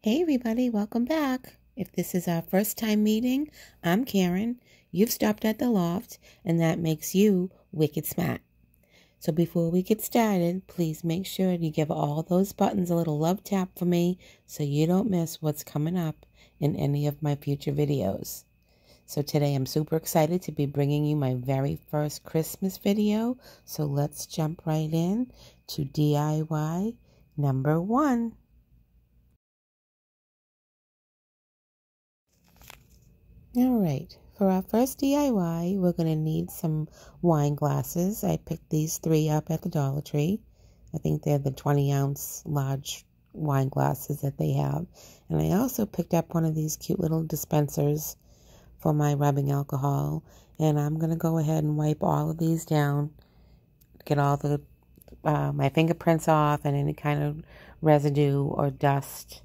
Hey everybody, welcome back. If this is our first time meeting, I'm Karen. You've stopped at the Loft, and that makes you wicked smart. So before we get started, please make sure you give all those buttons a little love tap for me so you don't miss what's coming up in any of my future videos. So today I'm super excited to be bringing you my very first Christmas video. So let's jump right in to DIY number 1. Alright, for our first DIY, we're going to need some wine glasses. I picked these 3 up at the Dollar Tree. I think they're the 20-ounce large wine glasses that they have. And I also picked up one of these cute little dispensers for my rubbing alcohol. And I'm going to go ahead and wipe all of these down, get all the my fingerprints off and any kind of residue or dust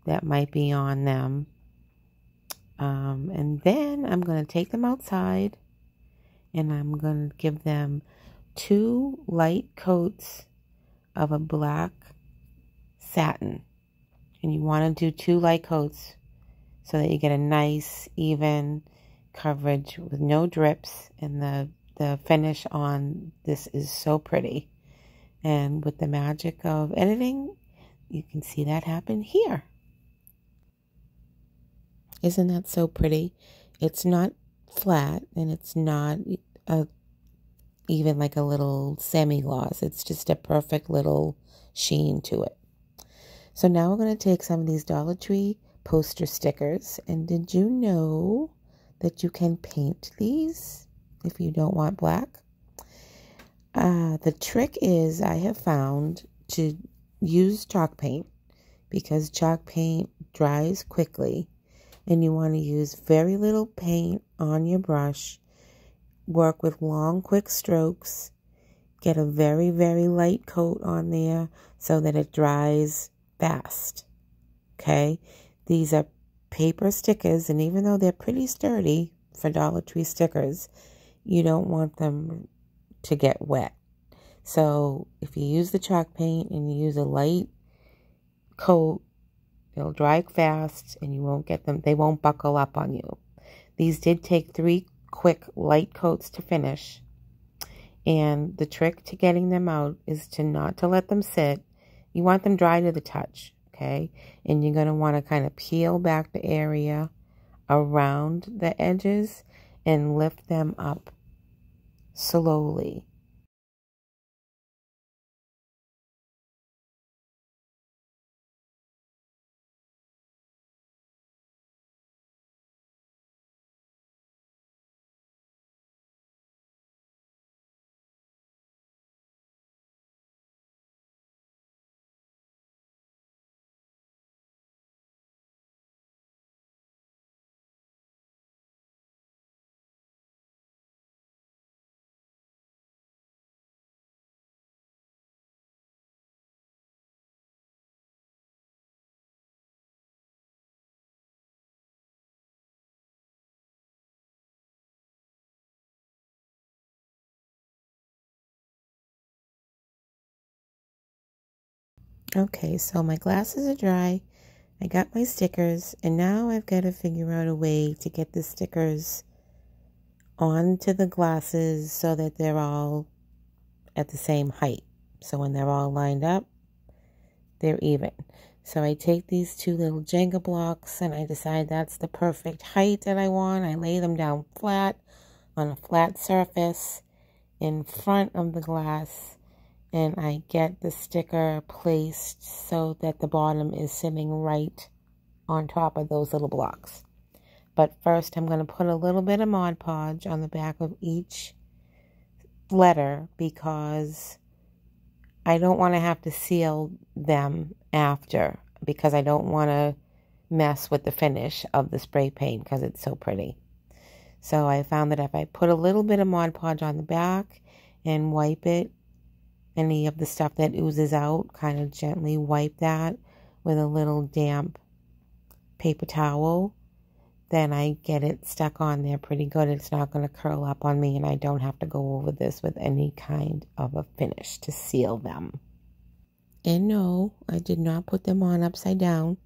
that might be on them. And then I'm going to take them outside and I'm going to give them 2 light coats of a black satin. And you want to do 2 light coats so that you get a nice, even coverage with no drips. And the finish on this is so pretty. And with the magic of editing, you can see that happen here. Isn't that so pretty? It's not flat and it's not even like a little semi-gloss. It's just a perfect little sheen to it. So now we're going to take some of these Dollar Tree poster stickers. And did you know that you can paint these if you don't want black? The trick is I have found to use chalk paint because chalk paint dries quickly. And you want to use very little paint on your brush. Work with long, quick strokes. Get a very, very light coat on there so that it dries fast. Okay? These are paper stickers, and even though they're pretty sturdy for Dollar Tree stickers, you don't want them to get wet. So if you use the chalk paint and you use a light coat, it'll dry fast and you won't get them, they won't buckle up on you. These did take 3 quick light coats to finish. And the trick to getting them out is to not to let them sit. You want them dry to the touch, okay? And you're going to want to kind of peel back the area around the edges and lift them up slowly. Okay, so my glasses are dry. I got my stickers, and now I've got to figure out a way to get the stickers onto the glasses so that they're all at the same height. So when they're all lined up, they're even. So I take these 2 little Jenga blocks and I decide that's the perfect height that I want. I lay them down flat on a flat surface in front of the glass. And I get the sticker placed so that the bottom is sitting right on top of those little blocks. But first I'm going to put a little bit of Mod Podge on the back of each letter because I don't want to have to seal them after because I don't want to mess with the finish of the spray paint because it's so pretty. So I found that if I put a little bit of Mod Podge on the back and wipe it, any of the stuff that oozes out, kind of gently wipe that with a little damp paper towel, then I get it stuck on there pretty good. It's not going to curl up on me and I don't have to go over this with any kind of a finish to seal them. And no, I did not put them on upside down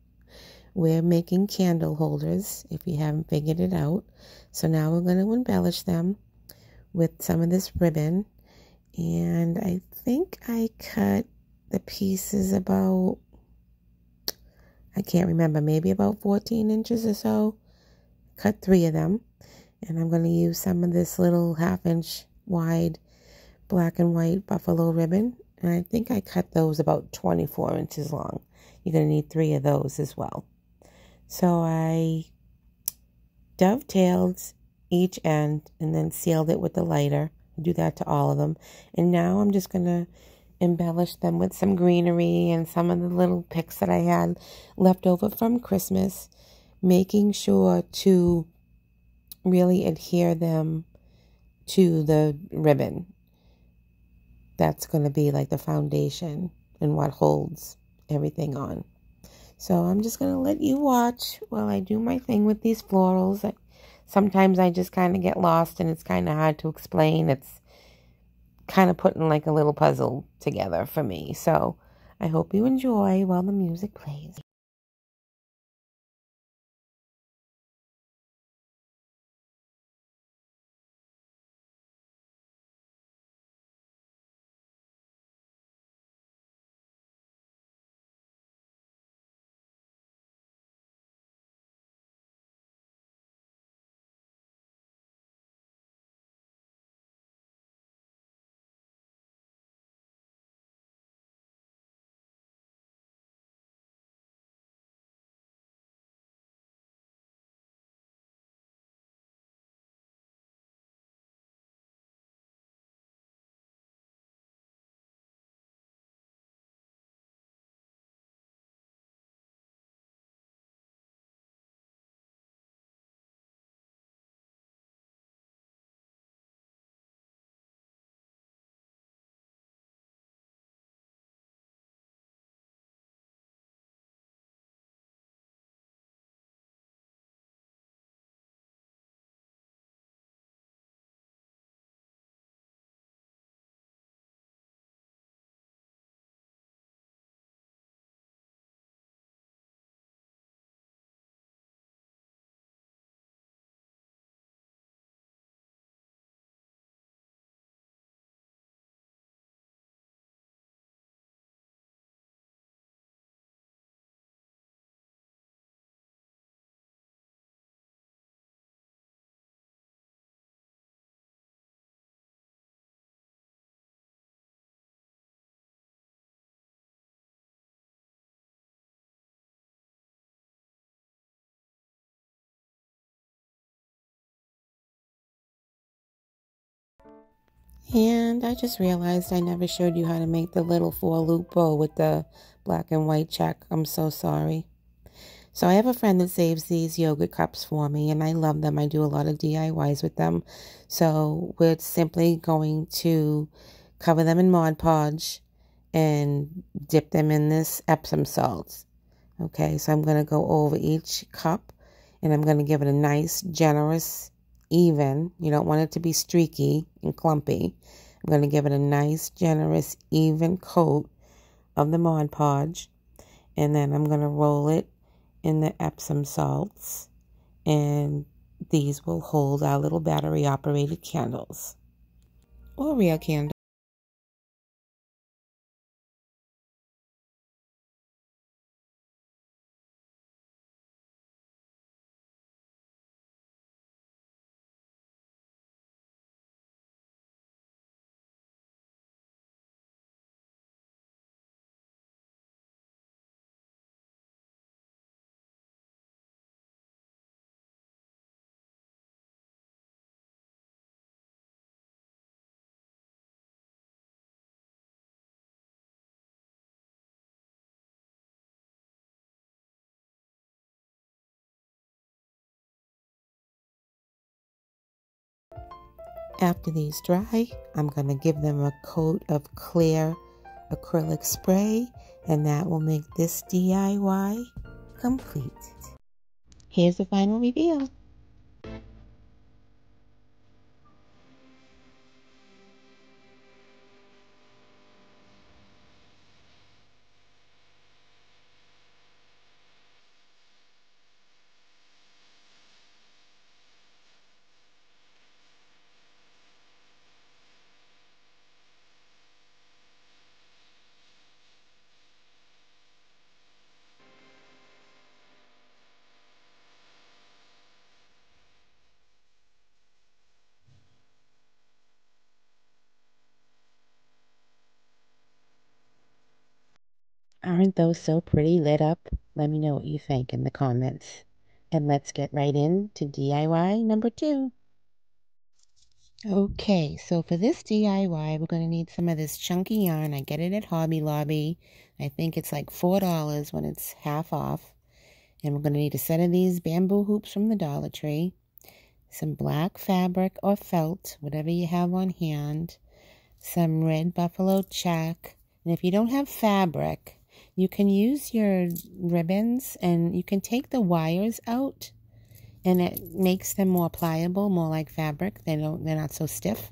we're making candle holders, if you haven't figured it out. So now we're going to embellish them with some of this ribbon. And I think I cut the pieces about, I can't remember, maybe about 14 inches or so. Cut 3 of them. And I'm going to use some of this little 1/2 inch wide black and white buffalo ribbon. And I think I cut those about 24 inches long. You're going to need 3 of those as well. So I dovetailed each end and then sealed it with the lighter. Do that to all of them. And now I'm just going to embellish them with some greenery and some of the little picks that I had left over from Christmas, making sure to really adhere them to the ribbon. That's going to be like the foundation and what holds everything on. So I'm just going to let you watch while I do my thing with these florals. Sometimes I just kind of get lost and it's kind of hard to explain. It's kind of putting like a little puzzle together for me. So I hope you enjoy while the music plays. And I just realized I never showed you how to make the little 4-loop bow with the black and white check. I'm so sorry. So I have a friend that saves these yogurt cups for me, and I love them. I do a lot of DIYs with them. So we're simply going to cover them in Mod Podge and dip them in this Epsom salt. Okay, so I'm going to go over each cup, and I'm going to give it a nice, generous, even. You don't want it to be streaky and clumpy. I'm going to give it a nice, generous, even coat of the Mod Podge, and then I'm going to roll it in the Epsom salts, and these will hold our little battery-operated candles, or real candles. After these dry, I'm going to give them a coat of clear acrylic spray, and that will make this DIY complete. Here's the final reveal. Aren't those so pretty lit up? Let me know what you think in the comments. And let's get right into DIY number 2. Okay, so for this DIY, we're going to need some of this chunky yarn. I get it at Hobby Lobby. I think it's like $4 when it's half off. And we're going to need a set of these bamboo hoops from the Dollar Tree, some black fabric or felt, whatever you have on hand, some red buffalo check. And if you don't have fabric, you can use your ribbons and you can take the wires out, and it makes them more pliable, more like fabric. They're not so stiff.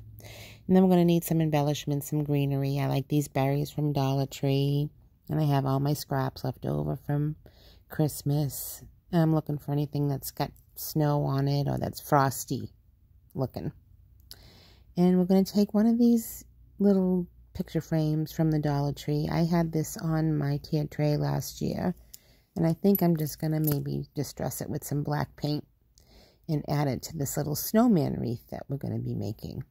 And then we're going to need some embellishments, some greenery. I like these berries from Dollar Tree, and I have all my scraps left over from Christmas. I'm looking for anything that's got snow on it or that's frosty looking. And we're going to take one of these little picture frames from the Dollar Tree. I had this on my tiered tray last year, and I think I'm just going to maybe distress it with some black paint and add it to this little snowman wreath that we're going to be making.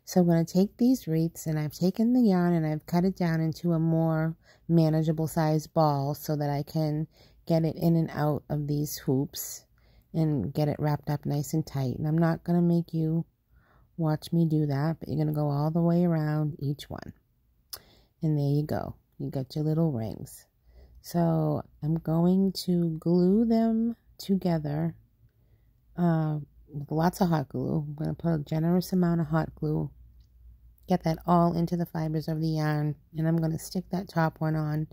So I'm going to take these wreaths, and I've taken the yarn and I've cut it down into a more manageable size ball so that I can get it in and out of these hoops and get it wrapped up nice and tight. And I'm not going to make you watch me do that, but you're going to go all the way around each one. And there you go. You got your little rings. So I'm going to glue them together with lots of hot glue. I'm going to put a generous amount of hot glue. Get that all into the fibers of the yarn. And I'm going to stick that top one on.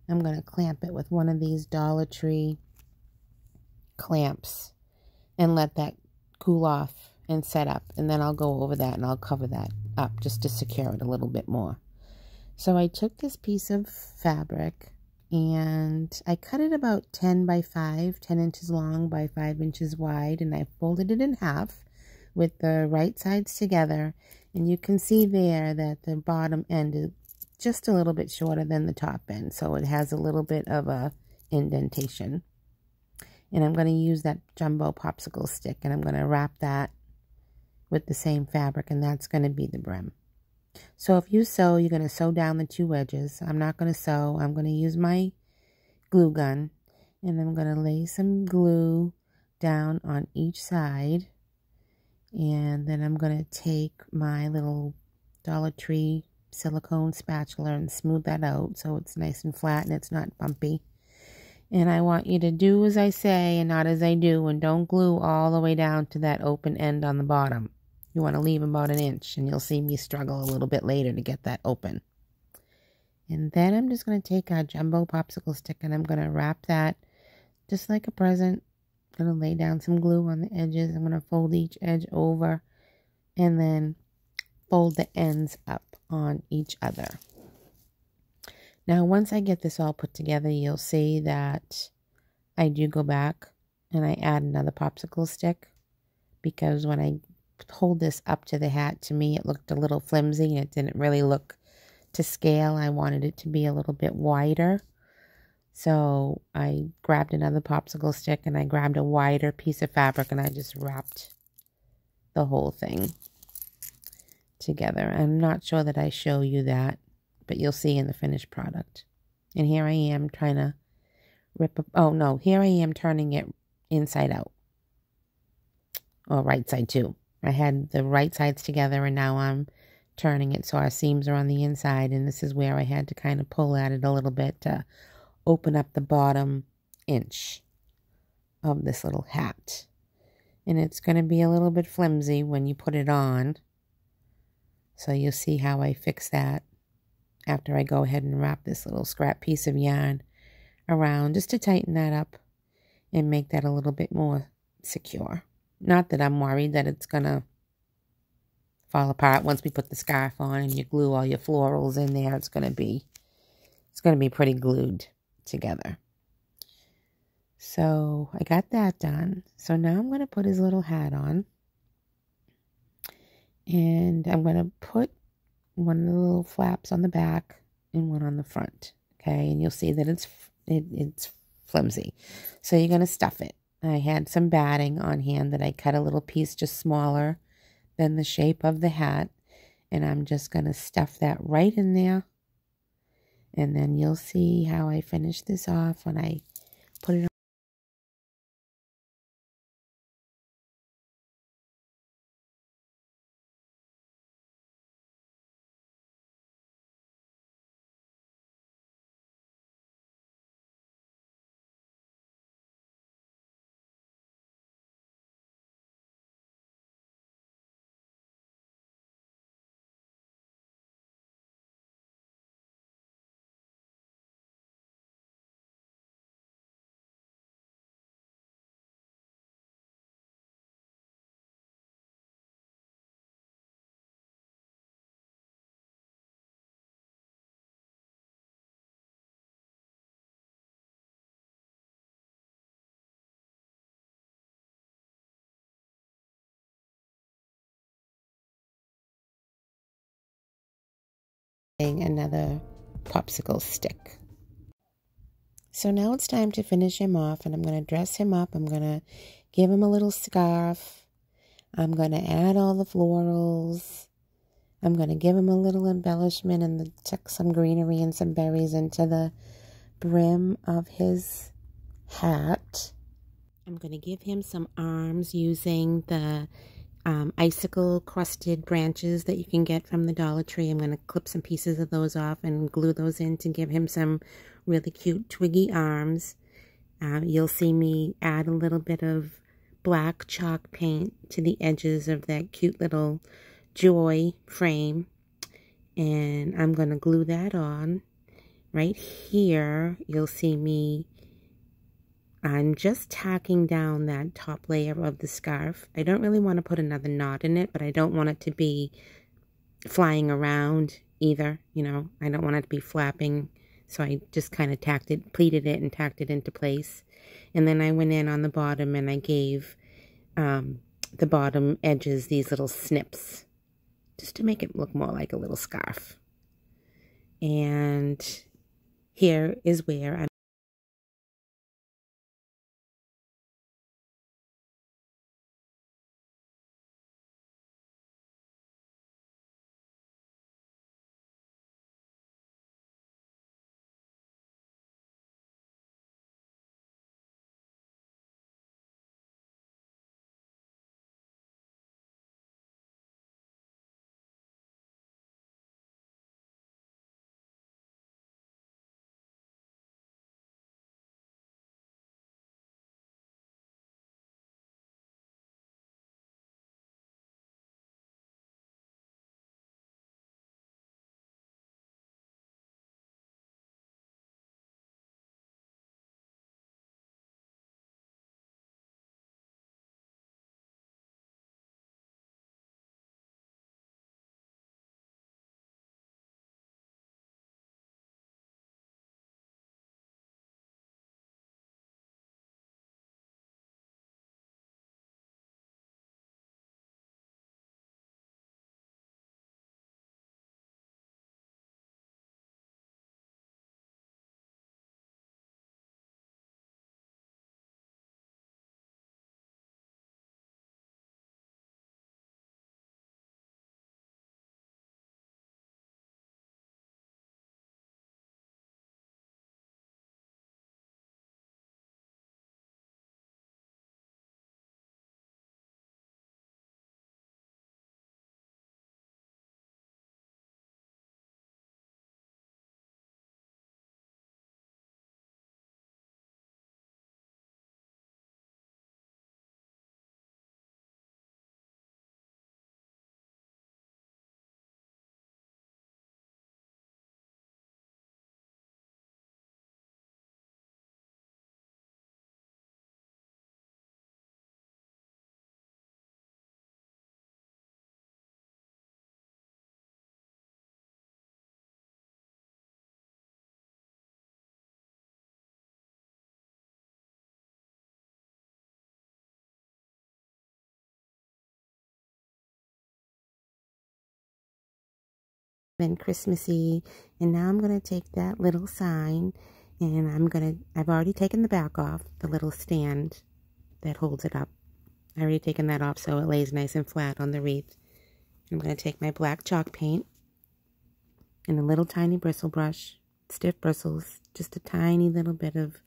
I'm going to clamp it with one of these Dollar Tree clamps and let that cool off and set up, and then I'll go over that and I'll cover that up just to secure it a little bit more. So I took this piece of fabric and I cut it about 10 by 5, 10 inches long by 5 inches wide, and I folded it in half with the right sides together, and you can see there that the bottom end is just a little bit shorter than the top end, so it has a little bit of a indentation. And I'm going to use that jumbo popsicle stick, and I'm going to wrap that with the same fabric, and that's going to be the brim. So if you sew, you're going to sew down the 2 edges. I'm not going to sew. I'm going to use my glue gun, and I'm going to lay some glue down on each side, and then I'm going to take my little Dollar Tree silicone spatula and smooth that out so it's nice and flat and it's not bumpy. And I want you to do as I say and not as I do, and don't glue all the way down to that open end on the bottom. You want to leave about 1 inch, and you'll see me struggle a little bit later to get that open. And then I'm just going to take our jumbo popsicle stick and I'm going to wrap that just like a present. I'm going to lay down some glue on the edges. I'm going to fold each edge over and then fold the ends up on each other. Now, once I get this all put together, you'll see that I do go back and I add another popsicle stick, because when I hold this up to the hat, to me, it looked a little flimsy. It didn't really look to scale. I wanted it to be a little bit wider. So I grabbed another popsicle stick and I grabbed a wider piece of fabric and I just wrapped the whole thing together. I'm not sure that I show you that, but you'll see in the finished product. And here I am trying to rip up, oh no, here I am turning it inside out. Or right side too. I had the right sides together and now I'm turning it so our seams are on the inside, and this is where I had to kind of pull at it a little bit to open up the bottom inch of this little hat. And it's going to be a little bit flimsy when you put it on. So you'll see how I fix that after I go ahead and wrap this little scrap piece of yarn around just to tighten that up and make that a little bit more secure. Not that I'm worried that it's going to fall apart once we put the scarf on and you glue all your florals in there. It's going to be pretty glued together. So I got that done. So now I'm going to put his little hat on. And I'm going to put one of the little flaps on the back and one on the front. Okay, and you'll see that it's flimsy. So you're going to stuff it. I had some batting on hand that I cut a little piece just smaller than the shape of the hat. And I'm just going to stuff that right in there. And then you'll see how I finish this off when I put it on another popsicle stick. So now it's time to finish him off, and I'm going to dress him up. I'm going to give him a little scarf. I'm going to add all the florals. I'm going to give him a little embellishment and tuck some greenery and some berries into the brim of his hat. I'm going to give him some arms using the icicle crusted branches that you can get from the Dollar Tree. I'm going to clip some pieces of those off and glue those in to give him some really cute twiggy arms. You'll see me add a little bit of black chalk paint to the edges of that cute little joy frame, and I'm going to glue that on. Right here, you'll see me, I'm just tacking down that top layer of the scarf. I don't really want to put another knot in it, but I don't want it to be flying around either, you know. I don't want it to be flapping, so I just kind of pleated it and tacked it into place. And then I went in on the bottom and I gave the bottom edges these little snips, just to make it look more like a little scarf. And here is where I'm been Christmassy, and now I'm going to take that little sign and I've already taken the back off, the little stand that holds it up. I already taken that off so it lays nice and flat on the wreath. I'm going to take my black chalk paint and a little tiny bristle brush, stiff bristles, just a tiny little bit of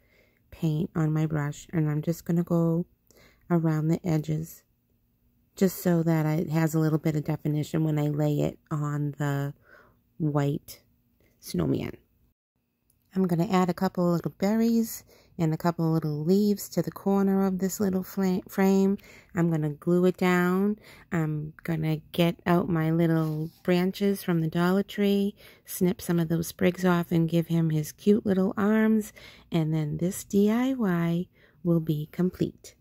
paint on my brush, and I'm just going to go around the edges just so that it has a little bit of definition when I lay it on the white snowman. I'm going to add a couple of little berries and a couple of little leaves to the corner of this little frame. I'm going to glue it down. I'm going to get out my little branches from the Dollar Tree, snip some of those sprigs off and give him his cute little arms, and then this DIY will be complete.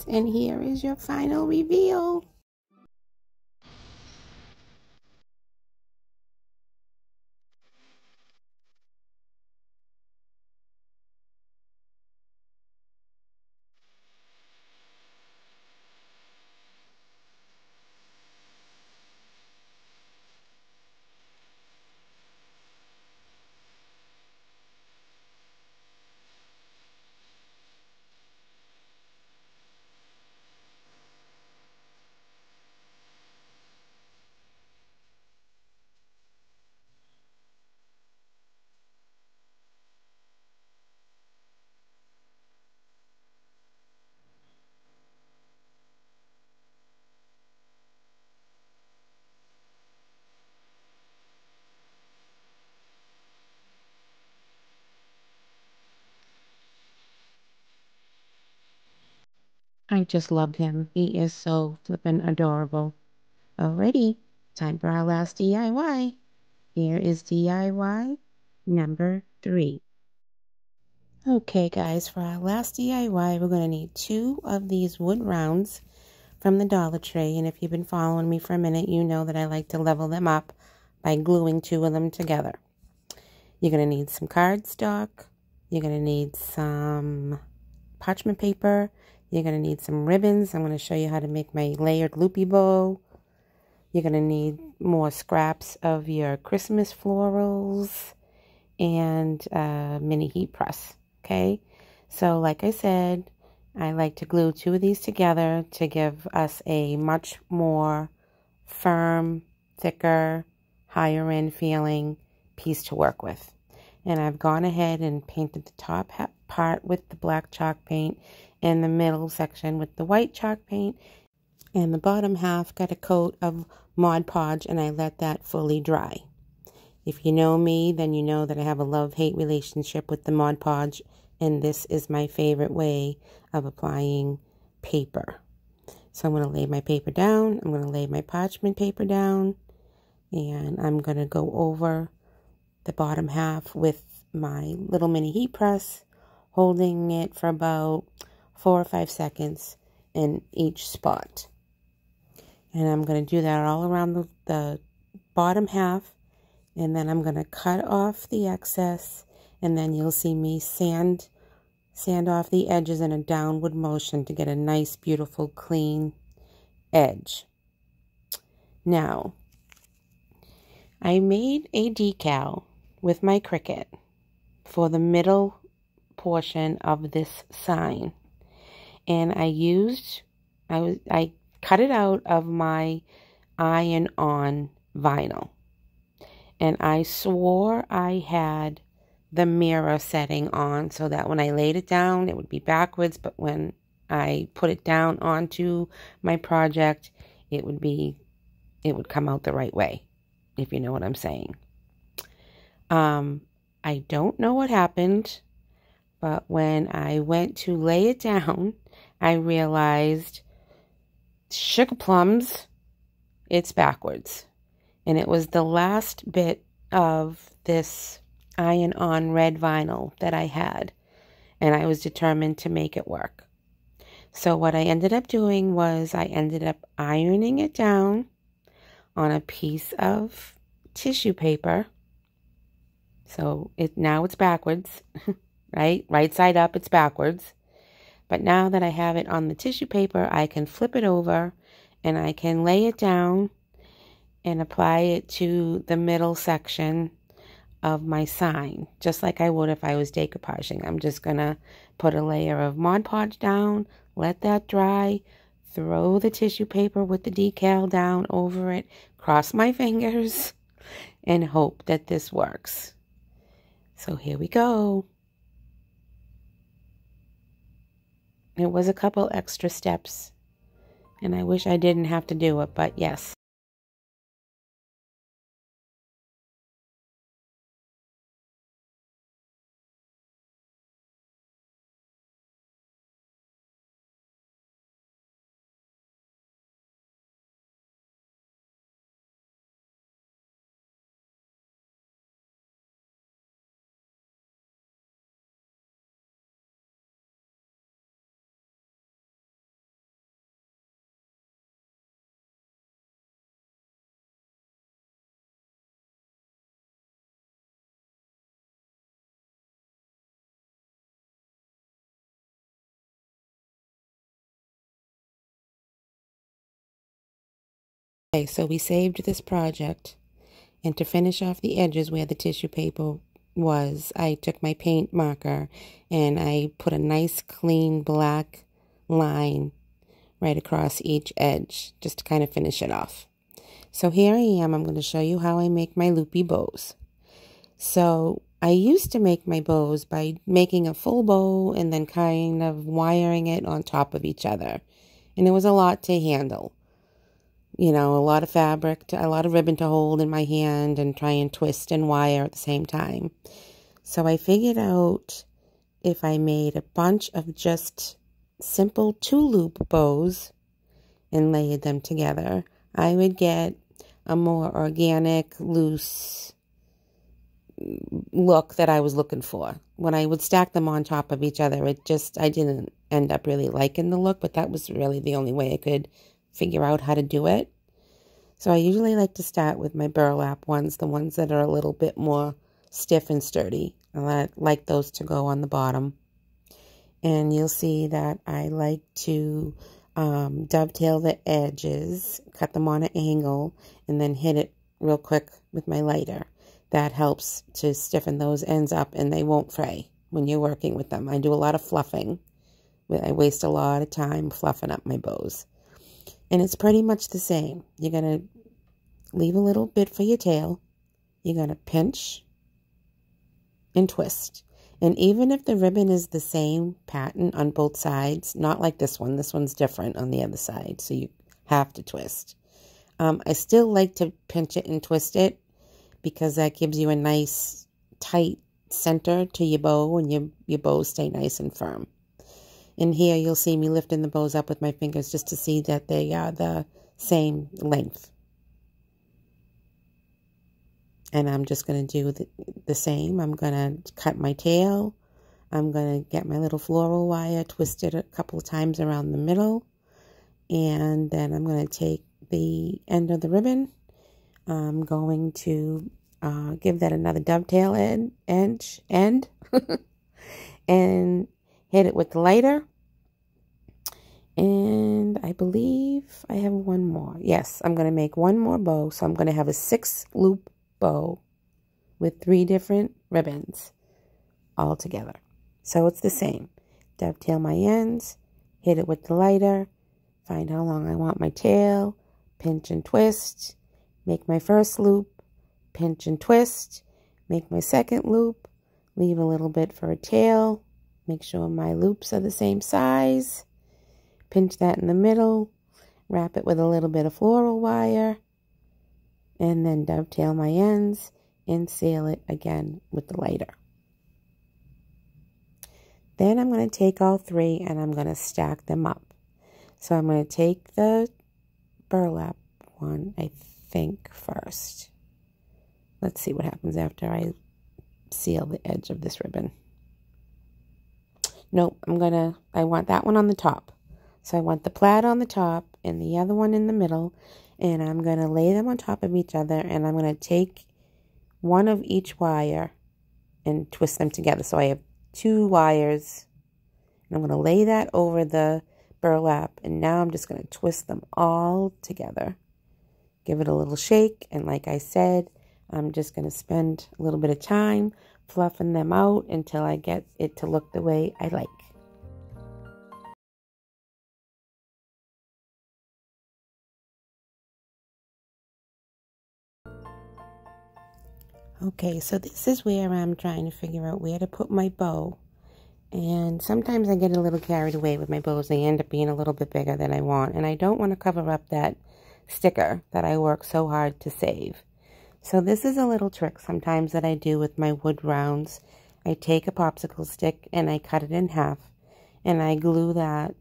And here is your final reveal. I just love him. He is so flippin' adorable. Alrighty, time for our last DIY. Here is DIY number 3. Okay guys, for our last DIY, we're going to need 2 of these wood rounds from the Dollar Tree. And if you've been following me for a minute, you know that I like to level them up by gluing 2 of them together. You're going to need some cardstock. You're going to need some parchment paper. You're going to need some ribbons. I'm going to show you how to make my layered loopy bow. You're going to need more scraps of your Christmas florals and a mini heat press. Okay, so like I said, I like to glue 2 of these together to give us a much more firm, thicker, higher end feeling piece to work with. And I've gone ahead and painted the top part with the black chalk paint and the middle section with the white chalk paint, and the bottom half got a coat of Mod Podge, and I let that fully dry. If you know me, then you know that I have a love-hate relationship with the Mod Podge, and this is my favorite way of applying paper. So I'm going to lay my paper down. I'm going to lay my parchment paper down, and I'm going to go over the bottom half with my little mini heat press, holding it for about 4 or 5 seconds in each spot. And I'm going to do that all around the bottom half, and then I'm going to cut off the excess, and then you'll see me sand off the edges in a downward motion to get a nice, beautiful, clean edge. Now, I made a decal with my Cricut for the middle portion of this sign, and I cut it out of my iron-on vinyl, and I swore I had the mirror setting on so that when I laid it down it would be backwards, but when I put it down onto my project it would come out the right way, if you know what I'm saying. I don't know what happened, but when I went to lay it down, I realized, sugar plums, it's backwards. And it was the last bit of this iron-on red vinyl that I had, and I was determined to make it work. So what I ended up doing was I ended up ironing it down on a piece of tissue paper. So now it's backwards, right? Right side up, it's backwards. But now that I have it on the tissue paper, I can flip it over and I can lay it down and apply it to the middle section of my sign, just like I would if I was decoupaging. I'm just going to put a layer of Mod Podge down, let that dry, throw the tissue paper with the decal down over it, cross my fingers, and hope that this works. So here we go. It was a couple extra steps, and I wish I didn't have to do it, but yes. Okay, so we saved this project, and to finish off the edges where the tissue paper was, I took my paint marker and I put a nice clean black line right across each edge just to kind of finish it off. So here I am. I'm going to show you how I make my loopy bows. So I used to make my bows by making a full bow and then kind of wiring it on top of each other. And it was a lot to handle. You know, a lot of fabric, a lot of ribbon to hold in my hand and try and twist and wire at the same time. So I figured out if I made a bunch of just simple 2-loop bows and layered them together, I would get a more organic, loose look that I was looking for. When I would stack them on top of each other, I didn't end up really liking the look, but that was really the only way I could figure out how to do it. So I usually like to start with my burlap ones, the ones that are a little bit more stiff and sturdy. I like those to go on the bottom. And you'll see that I like to dovetail the edges, cut them on an angle, and then hit it real quick with my lighter. That helps to stiffen those ends up, and they won't fray when you're working with them. I do a lot of fluffing. I waste a lot of time fluffing up my bows. And it's pretty much the same. You're going to leave a little bit for your tail. You're going to pinch and twist. And even if the ribbon is the same pattern on both sides, not like this one's different on the other side, so you have to twist. I still like to pinch it and twist it because that gives you a nice tight center to your bow, and your bows stay nice and firm. And here you'll see me lifting the bows up with my fingers just to see that they are the same length. And I'm just going to do the same. I'm going to cut my tail. I'm going to get my little floral wire, twist it a couple of times around the middle. And then I'm going to take the end of the ribbon. I'm going to give that another dovetail end and hit it with the lighter. And I believe I have one more. Yes, I'm going to make one more bow. So I'm going to have a 6-loop bow with 3 different ribbons all together. So it's the same. Dovetail my ends, hit it with the lighter, find how long I want my tail, pinch and twist, make my first loop, pinch and twist, make my second loop, leave a little bit for a tail, make sure my loops are the same size, pinch that in the middle, wrap it with a little bit of floral wire, and then dovetail my ends and seal it again with the lighter. Then I'm going to take all 3 and I'm going to stack them up. So I'm going to take the burlap one, I think, first. Let's see what happens after I seal the edge of this ribbon. Nope, I want that one on the top. So I want the plaid on the top and the other one in the middle. And I'm going to lay them on top of each other. And I'm going to take one of each wire and twist them together. So I have 2 wires. And I'm going to lay that over the burlap. And now I'm just going to twist them all together. Give it a little shake. And like I said, I'm just going to spend a little bit of time fluffing them out until I get it to look the way I like. Okay, so this is where I'm trying to figure out where to put my bow. And sometimes I get a little carried away with my bows. They end up being a little bit bigger than I want. And I don't want to cover up that sticker that I work so hard to save. So this is a little trick sometimes that I do with my wood rounds. I take a popsicle stick and I cut it in half. And I glue that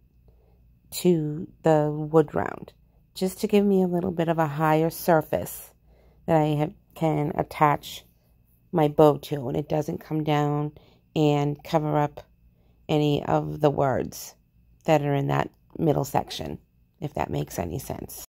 to the wood round. Just to give me a little bit of a higher surface that I can attach my bow to, and it doesn't come down and cover up any of the words that are in that middle section, if that makes any sense.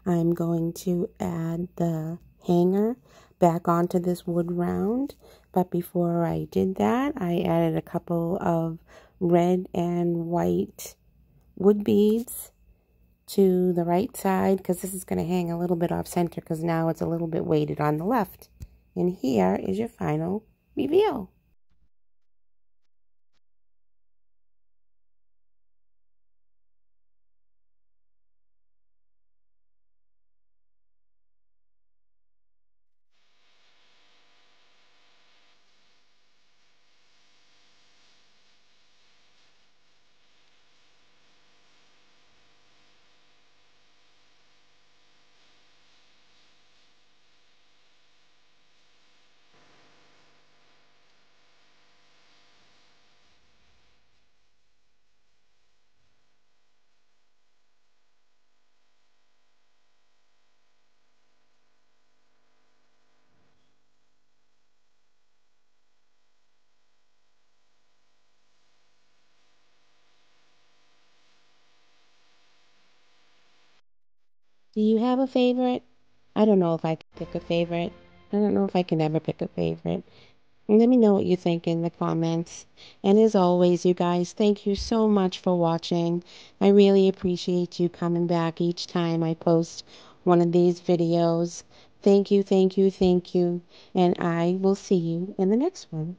I'm going to add the hanger back onto this wood round. But before I did that, I added a couple of red and white wood beads to the right side, because this is going to hang a little bit off center because now it's a little bit weighted on the left. And here is your final reveal. Do you have a favorite? I don't know if I could pick a favorite. I don't know if I can ever pick a favorite. Let me know what you think in the comments. And as always, you guys, thank you so much for watching. I really appreciate you coming back each time I post one of these videos. Thank you, thank you, thank you. And I will see you in the next one.